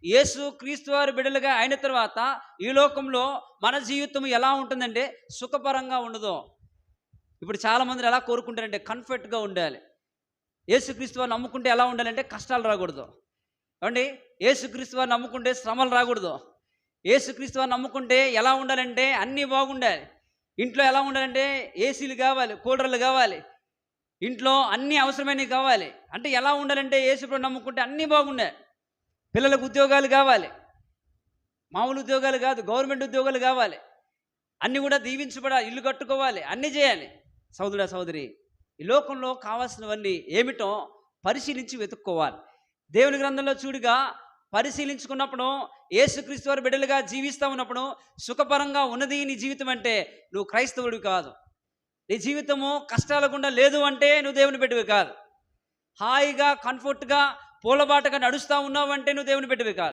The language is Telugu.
యేసు క్రీస్తు వారి బిడ్డలుగా అయిన తర్వాత ఈ లోకంలో మన జీవితం ఎలా ఉంటుందంటే సుఖపరంగా ఉండదు. ఇప్పుడు చాలామంది ఎలా కోరుకుంటారంటే కంఫర్ట్‌గా ఉండాలి. యేసుక్రీస్తు వారిని నమ్ముకుంటే ఎలా ఉండాలంటే కష్టాలు రాకూడదు. ఏవండీ? యేసుక్రీస్తు వారిని నమ్ముకుంటే శ్రమలు రాకూడదు. యేసుక్రీస్తు వారిని నమ్ముకుంటే ఎలా ఉండాలంటే అన్నీ బాగుండాలి. ఇంట్లో ఎలా ఉండాలంటే ఏసీలు కావాలి, కూలర్లు కావాలి. ఇంట్లో అన్నీ అవసరమైనవి కావాలి. అంటే ఎలా ఉండాలంటే యేసు ప్రభువుని నమ్ముకుంటే అన్నీ బాగుండాలి. పిల్లలకు ఉద్యోగాలు కావాలి. మామూలు ఉద్యోగాలు కాదు, గవర్నమెంట్ ఉద్యోగాలు కావాలి. అన్నీ కూడా దీవించబడాలి, ఇల్లు కట్టుకోవాలి, అన్నీ చేయాలి. సహోదరా, సహోదరి, ఈ లోకంలో కావాల్సినవన్నీ ఏమిటో పరిశీలించి వెతుక్కోవాలి. దేవుని గ్రంథంలో చూడగా పరిశీలించుకున్నప్పుడు యేసుక్రీస్తు వారి బిడ్డలుగా జీవిస్తూ ఉన్నప్పుడు సుఖపరంగా ఉన్నది నీ జీవితం అంటే నువ్వు క్రైస్తవుడివి కాదు. నీ జీవితము కష్టాల గుండా లేదు అంటే నువ్వు దేవుని బిడ్డవి కాదు. హాయిగా కంఫర్ట్‌గా పూలబాటగా నడుస్తూ ఉన్నావు అంటే నువ్వు దేవుని బిడ్డవి కాదు.